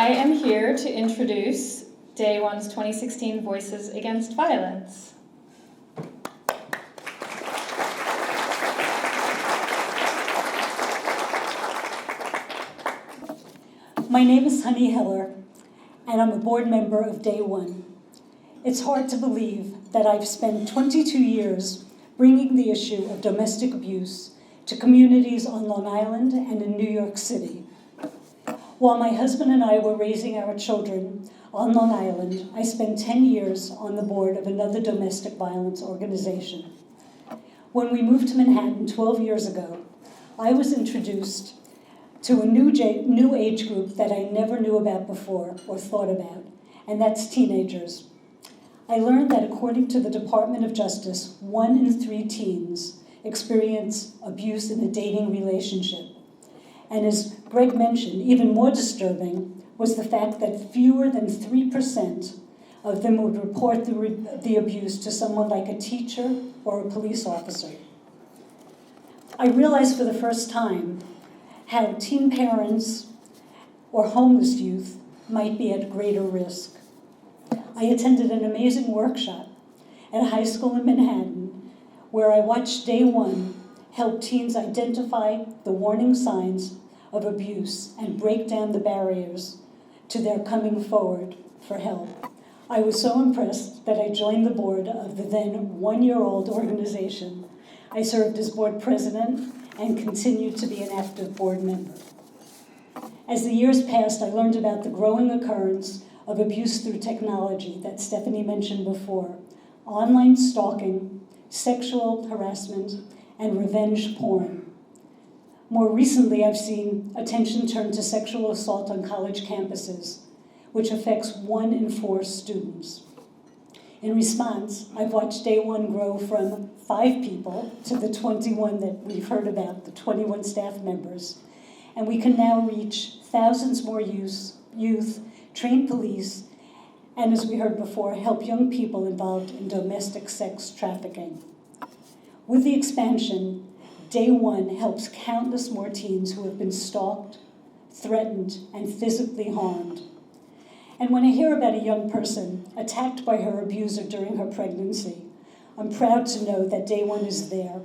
I am here to introduce Day One's 2016 Voices Against Violence. My name is Sonny Heller, and I'm a board member of Day One. It's hard to believe that I've spent 22 years bringing the issue of domestic abuse to communities on Long Island and in New York City. While my husband and I were raising our children on Long Island, I spent 10 years on the board of another domestic violence organization. When we moved to Manhattan 12 years ago, I was introduced to a new age group that I never knew about before or thought about, and that's teenagers. I learned that according to the Department of Justice, 1 in 3 teens experience abuse in a dating relationship. And as Greg mentioned, even more disturbing was the fact that fewer than 3% of them would report the abuse to someone like a teacher or a police officer. I realized for the first time how teen parents or homeless youth might be at greater risk. I attended an amazing workshop at a high school in Manhattan where I watched Day One help teens identify the warning signs of abuse and break down the barriers to their coming forward for help. I was so impressed that I joined the board of the then 1-year-old organization. I served as board president and continued to be an active board member. As the years passed, I learned about the growing occurrence of abuse through technology that Stephanie mentioned before, online stalking, sexual harassment, and revenge porn. More recently, I've seen attention turned to sexual assault on college campuses, which affects 1 in 4 students. In response, I've watched Day One grow from 5 people to the 21 that we've heard about, the 21 staff members. And we can now reach thousands more youth, train police, and as we heard before, help young people involved in domestic sex trafficking. With the expansion, Day One helps countless more teens who have been stalked, threatened, and physically harmed. And when I hear about a young person attacked by her abuser during her pregnancy, I'm proud to know that Day One is there.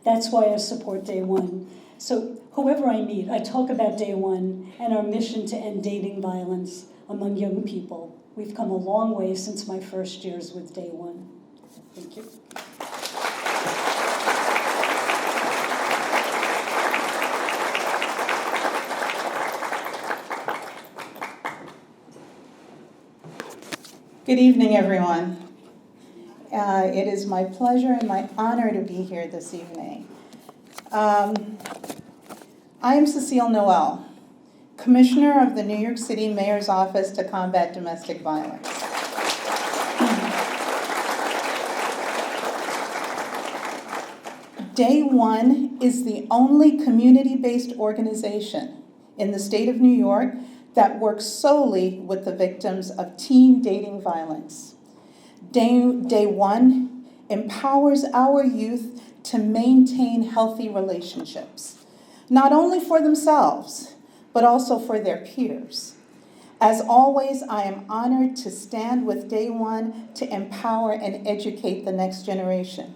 That's why I support Day One. So whoever I meet, I talk about Day One and our mission to end dating violence among young people. We've come a long way since my first years with Day One. Thank you. Good evening, everyone. It is my pleasure and my honor to be here this evening. I am Cecile Noel, Commissioner of the New York City Mayor's Office to Combat Domestic Violence. Day One is the only community-based organization in the state of New York that works solely with the victims of teen dating violence. Day One empowers our youth to maintain healthy relationships, not only for themselves, but also for their peers. As always, I am honored to stand with Day One to empower and educate the next generation.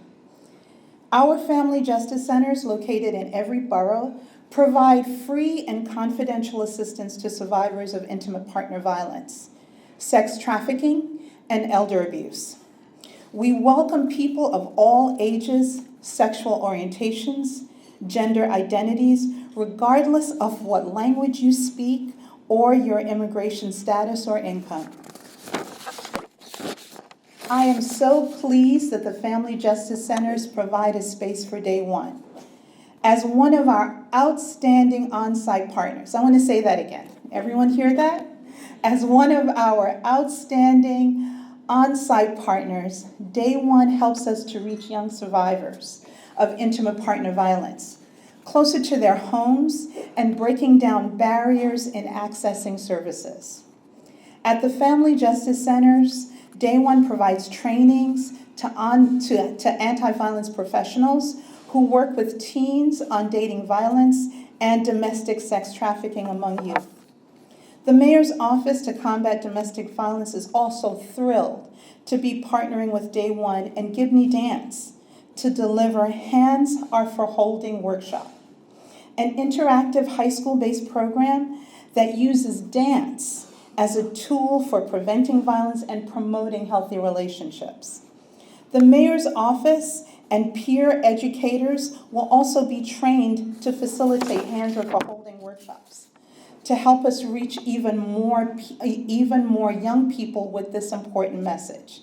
Our family justice centers, located in every borough, provide free and confidential assistance to survivors of intimate partner violence, sex trafficking, and elder abuse. We welcome people of all ages, sexual orientations, gender identities, regardless of what language you speak or your immigration status or income. I am so pleased that the Family Justice Centers provide a space for Day One. As one of our outstanding on-site partners, I want to say that again. Everyone hear that? As one of our outstanding on-site partners, Day One helps us to reach young survivors of intimate partner violence, closer to their homes and breaking down barriers in accessing services. At the Family Justice Centers, Day One provides trainings to anti-violence professionals who work with teens on dating violence and domestic sex trafficking among youth. The Mayor's Office to Combat Domestic Violence is also thrilled to be partnering with Day One and Gibney Dance to deliver Hands Are for Holding workshop, an interactive high school-based program that uses dance as a tool for preventing violence and promoting healthy relationships. The Mayor's Office and peer educators will also be trained to facilitate Hands Are for Holding workshops to help us reach even more young people with this important message.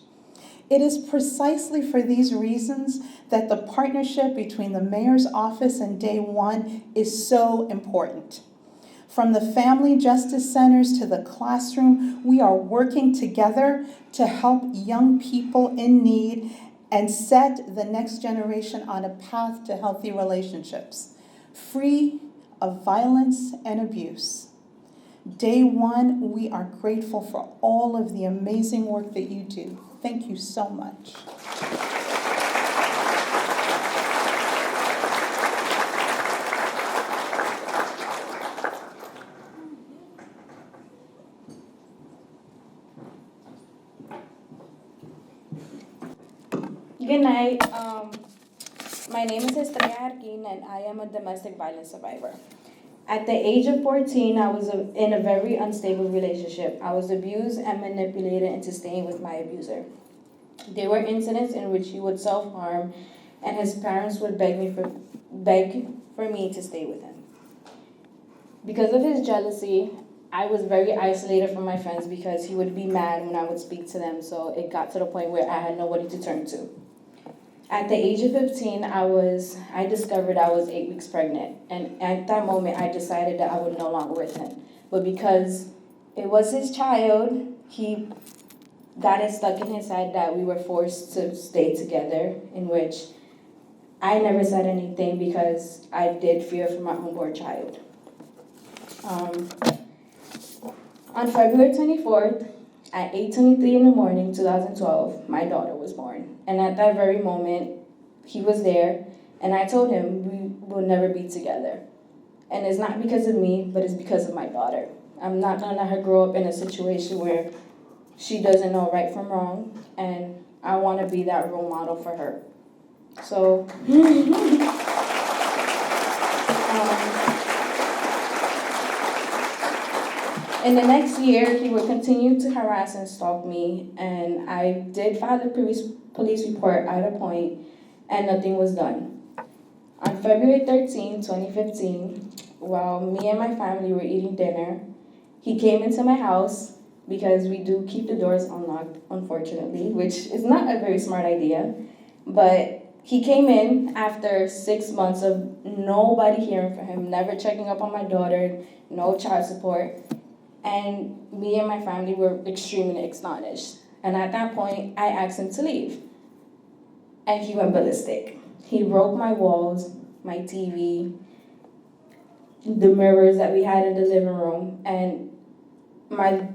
It is precisely for these reasons that the partnership between the Mayor's Office and Day One is so important. From the family justice centers to the classroom, we are working together to help young people in need and set the next generation on a path to healthy relationships, free of violence and abuse. Day One, we are grateful for all of the amazing work that you do. Thank you so much. Good night. My name is Estrella Arquin, and I am a domestic violence survivor. At the age of 14, I was in a very unstable relationship. I was abused and manipulated into staying with my abuser. There were incidents in which he would self-harm, and his parents would beg for me to stay with him. Because of his jealousy, I was very isolated from my friends because he would be mad when I would speak to them, so it got to the point where I had nobody to turn to. At the age of 15, I discovered I was 8 weeks pregnant, and at that moment, I decided that I would no longer with him. But because it was his child, he got it stuck in his head that we were forced to stay together, in which I never said anything because I did fear for my unborn child. On February 24th, at 8:23 in the morning, 2012, my daughter was born. And at that very moment, he was there, and I told him we will never be together. And it's not because of me, but it's because of my daughter. I'm not gonna let her grow up in a situation where she doesn't know right from wrong, and I wanna be that role model for her. So, in the next year, he would continue to harass and stalk me, and I did file a police report at a point, and nothing was done. On February 13, 2015, while me and my family were eating dinner, he came into my house, because we do keep the doors unlocked, unfortunately, which is not a very smart idea, but he came in after 6 months of nobody hearing from him, never checking up on my daughter, no child support. And me and my family were extremely astonished. And at that point, I asked him to leave. And he went ballistic. He broke my walls, my TV, the mirrors that we had in the living room. And my,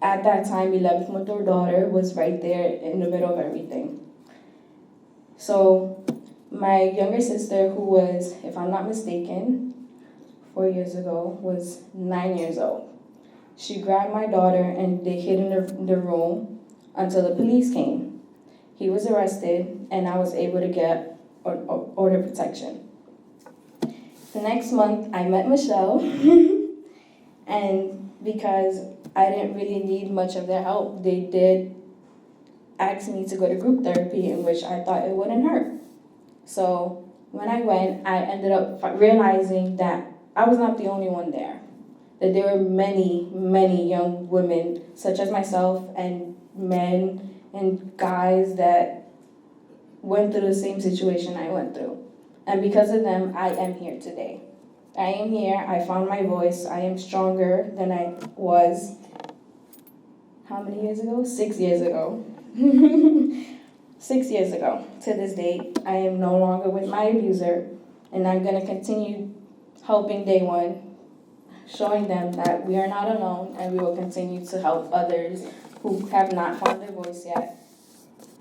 at that time, 11th-month-old daughter was right there in the middle of everything. So my younger sister, who was, if I'm not mistaken, 4 years ago, was 9 years old. She grabbed my daughter and they hid in the room until the police came. He was arrested and I was able to get order protection. The next month I met Michelle and because I didn't really need much of their help, they did ask me to go to group therapy, in which I thought it wouldn't hurt. So when I went, I ended up realizing that I was not the only one there. That there were many, many young women, such as myself, and men and guys that went through the same situation I went through. And because of them, I am here today. I am here, I found my voice, I am stronger than I was, how many years ago? 6 years ago. 6 years ago. To this date, I am no longer with my abuser, and I'm gonna continue helping Day One, showing them that we are not alone, and we will continue to help others who have not found their voice yet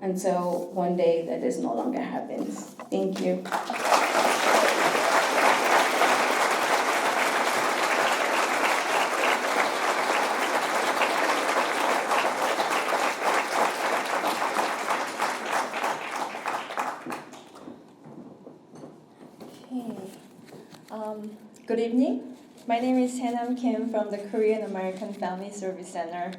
until one day that this no longer happens. Thank you. My name is Hanna Kim from the Korean American Family Service Center.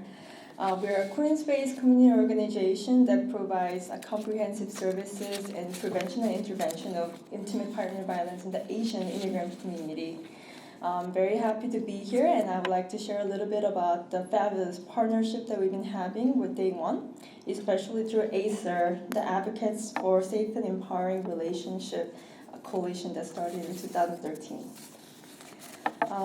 We're a Korean-based community organization that provides comprehensive services in prevention and intervention of intimate partner violence in the Asian immigrant community. I'm very happy to be here, and I would like to share a little bit about the fabulous partnership that we've been having with Day One, especially through ACER, the Advocates for Safe and Empowering Relationship coalition that started in 2013.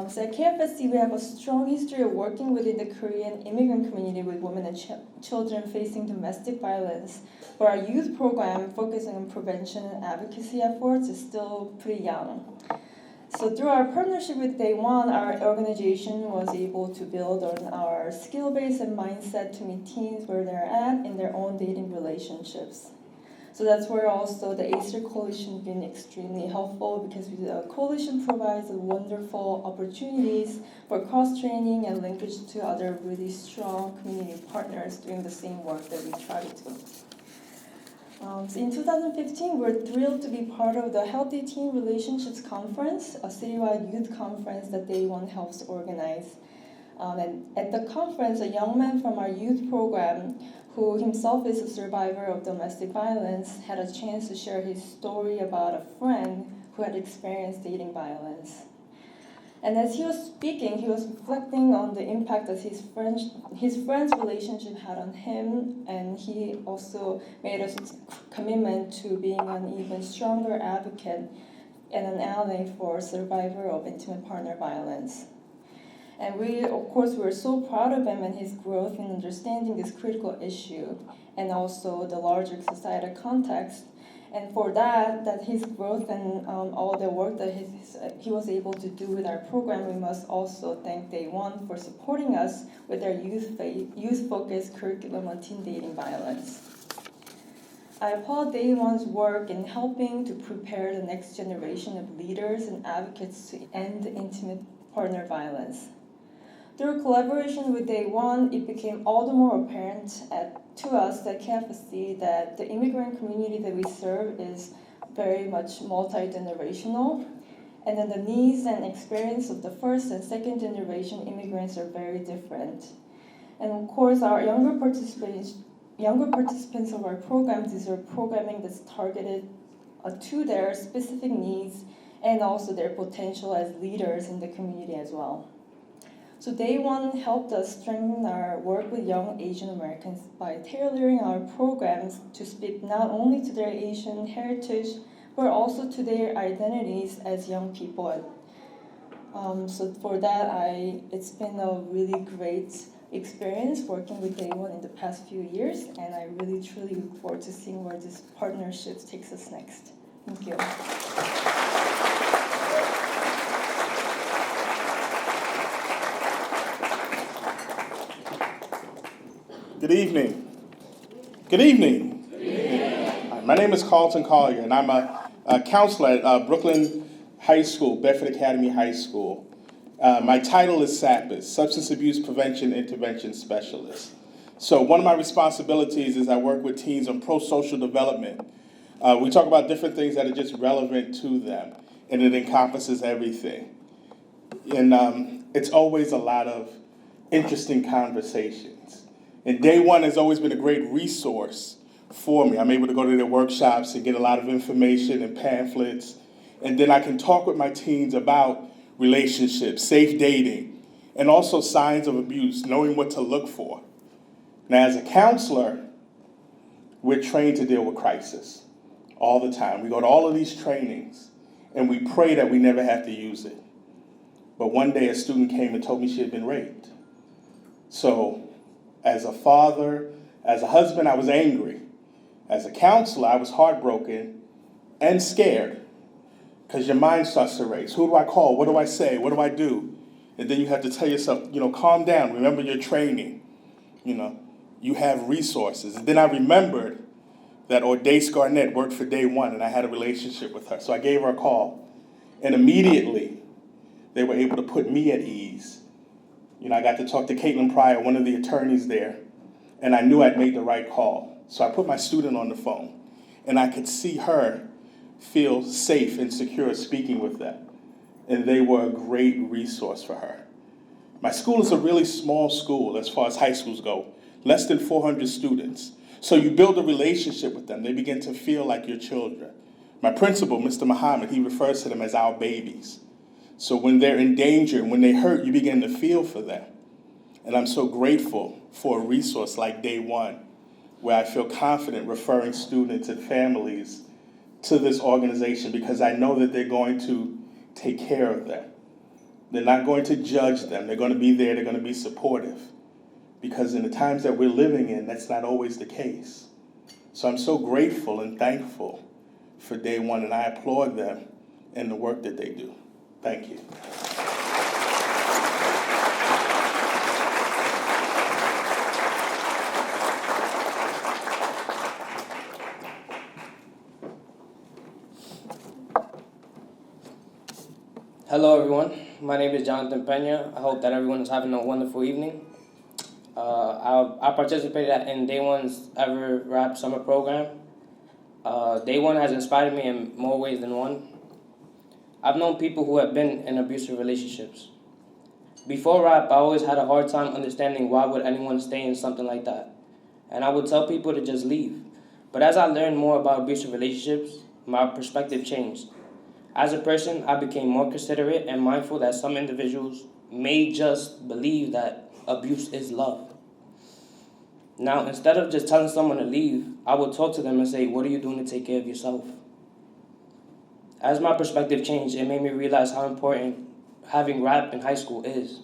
So at KFSC, we have a strong history of working within the Korean immigrant community with women and children facing domestic violence. But our youth program focusing on prevention and advocacy efforts is still pretty young. So through our partnership with Day One, our organization was able to build on our skill base and mindset to meet teens where they're at in their own dating relationships. So that's where also the ACER coalition has been extremely helpful, because the coalition provides wonderful opportunities for cross-training and linkage to other really strong community partners doing the same work that we try to do. So in 2015, we're thrilled to be part of the Healthy Teen Relationships Conference, a citywide youth conference that Day One helps organize. And at the conference, a young man from our youth program, who himself is a survivor of domestic violence, had a chance to share his story about a friend who had experienced dating violence. And as he was speaking, he was reflecting on the impact that his friend's relationship had on him, and he also made a commitment to being an even stronger advocate and an ally for a survivor of intimate partner violence. And we, of course, were so proud of him and his growth in understanding this critical issue, and also the larger societal context. And for that his growth and all the work that he was able to do with our program, we must also thank Day One for supporting us with our youth-focused curriculum on teen dating violence. I applaud Day One's work in helping to prepare the next generation of leaders and advocates to end intimate partner violence. Through collaboration with Day One, it became all the more apparent to us at KFSC that the immigrant community that we serve is very much multi-generational, and then the needs and experience of the first and second generation immigrants are very different. And of course, our younger participants of our program deserve programming that's targeted to their specific needs and also their potential as leaders in the community as well. So Day One helped us strengthen our work with young Asian Americans by tailoring our programs to speak not only to their Asian heritage, but also to their identities as young people. So for that, it's been a really great experience working with Day One in the past few years, and I really truly look forward to seeing where this partnership takes us next. Thank you. Good evening. Good evening. Good evening. Hi, my name is Carlton Collier, and I'm a counselor at Brooklyn High School, Bedford Academy High School. My title is SAPIS, Substance Abuse Prevention Intervention Specialist. So one of my responsibilities is I work with teens on pro-social development. We talk about different things that are just relevant to them, and it encompasses everything. And it's always a lot of interesting conversations. And Day One has always been a great resource for me. I'm able to go to their workshops and get a lot of information and pamphlets. And then I can talk with my teens about relationships, safe dating, and also signs of abuse, knowing what to look for. Now, as a counselor, we're trained to deal with crisis all the time. We go to all of these trainings, and we pray that we never have to use it. But one day, a student came and told me she had been raped. So, as a father, as a husband, I was angry. As a counselor, I was heartbroken and scared, because your mind starts to race. Who do I call? What do I say? What do I do? And then you have to tell yourself, calm down. Remember your training. You have resources. And then I remembered that Audace Garnett worked for Day One, and I had a relationship with her. So I gave her a call. And immediately, they were able to put me at ease. I got to talk to Caitlin Pryor, one of the attorneys there, and I knew I'd made the right call. So I put my student on the phone, and I could see her feel safe and secure speaking with them. and they were a great resource for her. My school is a really small school as far as high schools go, less than 400 students. So you build a relationship with them. They begin to feel like your children. My principal, Mr. Muhammad, he refers to them as our babies. So when they're in danger and when they hurt, you begin to feel for them. And I'm so grateful for a resource like Day One, where I feel confident referring students and families to this organization because I know that they're going to take care of them. They're not going to judge them. They're going to be there. They're going to be supportive. Because in the times that we're living in, that's not always the case. So I'm so grateful and thankful for Day One, and I applaud them and the work that they do. Thank you. Hello everyone, my name is Jonathan Pena. I hope that everyone is having a wonderful evening. I participated in Day One's Ever Rap Summer Program. Day One has inspired me in more ways than one. I've known people who have been in abusive relationships. Before rap, I always had a hard time understanding why would anyone stay in something like that. And I would tell people to just leave. But as I learned more about abusive relationships, my perspective changed. As a person, I became more considerate and mindful that some individuals may just believe that abuse is love. Now, instead of just telling someone to leave, I would talk to them and say, what are you doing to take care of yourself? As my perspective changed, it made me realize how important having rap in high school is.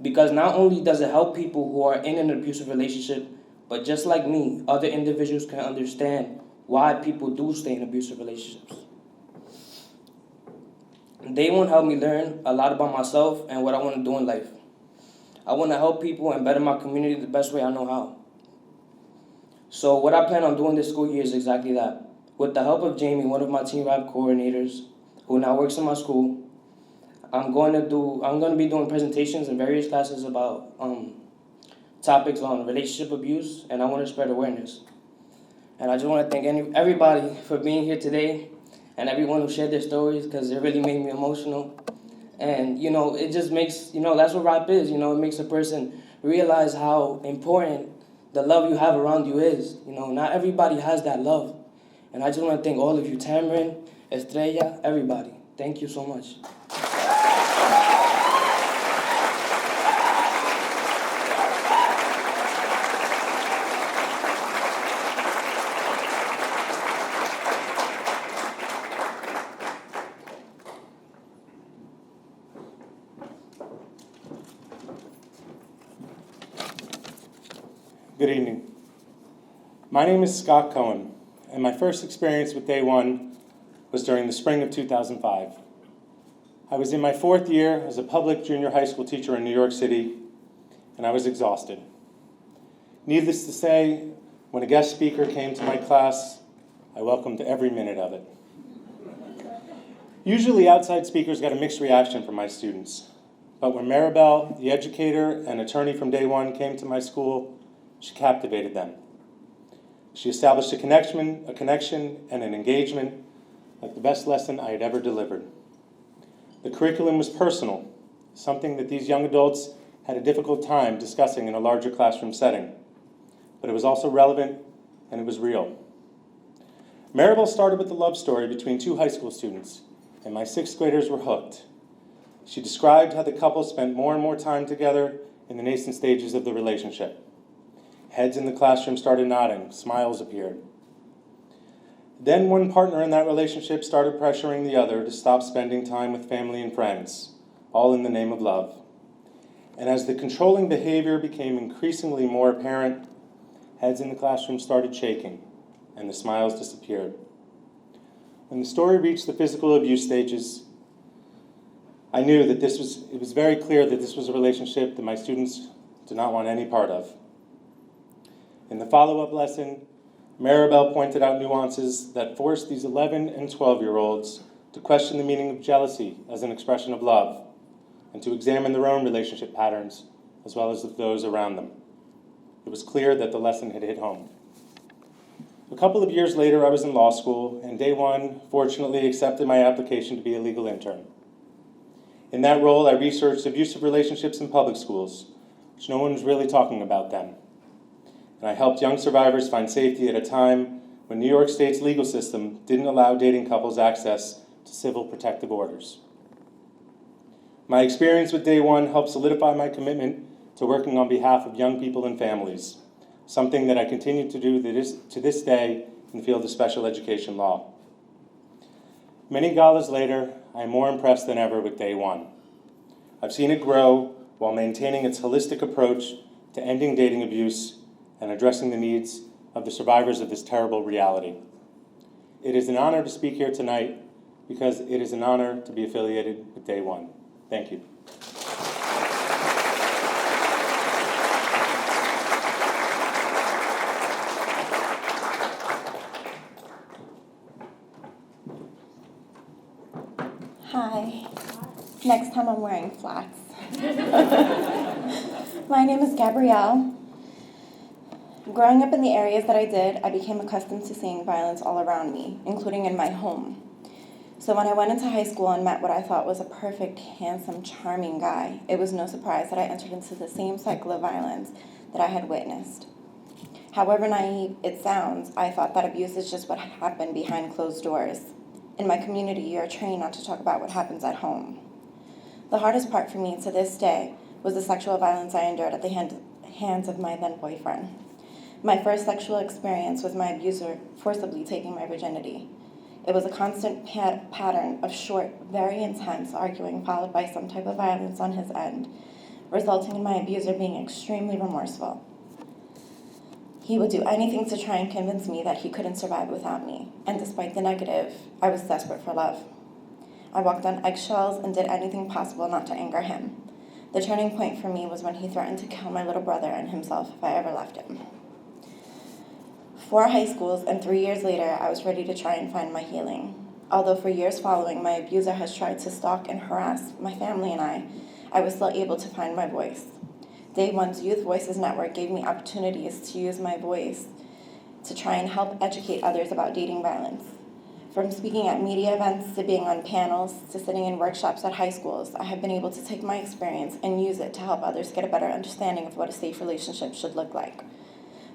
Because not only does it help people who are in an abusive relationship, but just like me, other individuals can understand why people do stay in abusive relationships. Day One helped me learn a lot about myself and what I want to do in life. I want to help people and better my community the best way I know how. So what I plan on doing this school year is exactly that. With the help of Jamie, one of my team rap coordinators, who now works in my school, I'm going to be doing presentations in various classes about topics on relationship abuse, and I want to spread awareness. And I just want to thank everybody for being here today, and everyone who shared their stories, because it really made me emotional. And, it just makes, that's what rap is, it makes a person realize how important the love you have around you is. Not everybody has that love. And I just want to thank all of you, Tamron, Estrella, everybody. Thank you so much. Good evening. My name is Scott Cohen, and my first experience with Day One was during the spring of 2005. I was in my 4th year as a public junior high school teacher in New York City, and I was exhausted. Needless to say, when a guest speaker came to my class, I welcomed every minute of it. Usually outside speakers got a mixed reaction from my students, but when Maribel, the educator and attorney from Day One, came to my school, she captivated them. She established a connection and an engagement like the best lesson I had ever delivered. The curriculum was personal, something that these young adults had a difficult time discussing in a larger classroom setting. But it was also relevant, and it was real. Maribel started with a love story between 2 high school students, and my 6th graders were hooked. She described how the couple spent more and more time together in the nascent stages of the relationship. Heads in the classroom started nodding, smiles appeared. Then one partner in that relationship started pressuring the other to stop spending time with family and friends, all in the name of love. And as the controlling behavior became increasingly more apparent, heads in the classroom started shaking, and the smiles disappeared. When the story reached the physical abuse stages, I knew that it was very clear that this was a relationship that my students did not want any part of. In the follow-up lesson, Maribel pointed out nuances that forced these 11 and 12-year-olds to question the meaning of jealousy as an expression of love, and to examine their own relationship patterns, as well as those around them. It was clear that the lesson had hit home. A couple of years later, I was in law school, and Day One fortunately accepted my application to be a legal intern. In that role, I researched abusive relationships in public schools, which no one's really talking about them. And I helped young survivors find safety at a time when New York State's legal system didn't allow dating couples access to civil protective orders. My experience with Day One helped solidify my commitment to working on behalf of young people and families, something that I continue to do to this day in the field of special education law. Many galas later, I am more impressed than ever with Day One. I've seen it grow while maintaining its holistic approach to ending dating abuse and addressing the needs of the survivors of this terrible reality. It is an honor to speak here tonight because it is an honor to be affiliated with Day One. Thank you. Hi. Next time I'm wearing flats. My name is Gabrielle. Growing up in the areas that I did, I became accustomed to seeing violence all around me, including in my home. So when I went into high school and met what I thought was a perfect, handsome, charming guy, it was no surprise that I entered into the same cycle of violence that I had witnessed. However naive it sounds, I thought that abuse is just what happened behind closed doors. In my community, you're trained not to talk about what happens at home. The hardest part for me to this day was the sexual violence I endured at the hands of my then boyfriend. My first sexual experience was my abuser forcibly taking my virginity. It was a constant pattern of short, very intense arguing followed by some type of violence on his end, resulting in my abuser being extremely remorseful. He would do anything to try and convince me that he couldn't survive without me, and despite the negative, I was desperate for love. I walked on eggshells and did anything possible not to anger him. The turning point for me was when he threatened to kill my little brother and himself if I ever left him. 4 high schools and 3 years later, I was ready to try and find my healing. Although for years following, my abuser has tried to stalk and harass my family and I was still able to find my voice. Day One's Youth Voices Network gave me opportunities to use my voice to try and help educate others about dating violence. From speaking at media events to being on panels to sitting in workshops at high schools, I have been able to take my experience and use it to help others get a better understanding of what a safe relationship should look like.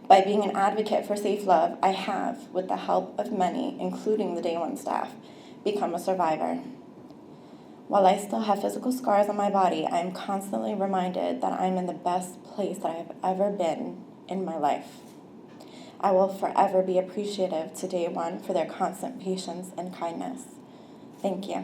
By being an advocate for safe love, I have, with the help of many, including the Day One staff, become a survivor. While I still have physical scars on my body, I am constantly reminded that I'm in the best place that I have ever been in my life. I will forever be appreciative to Day One for their constant patience and kindness. Thank you.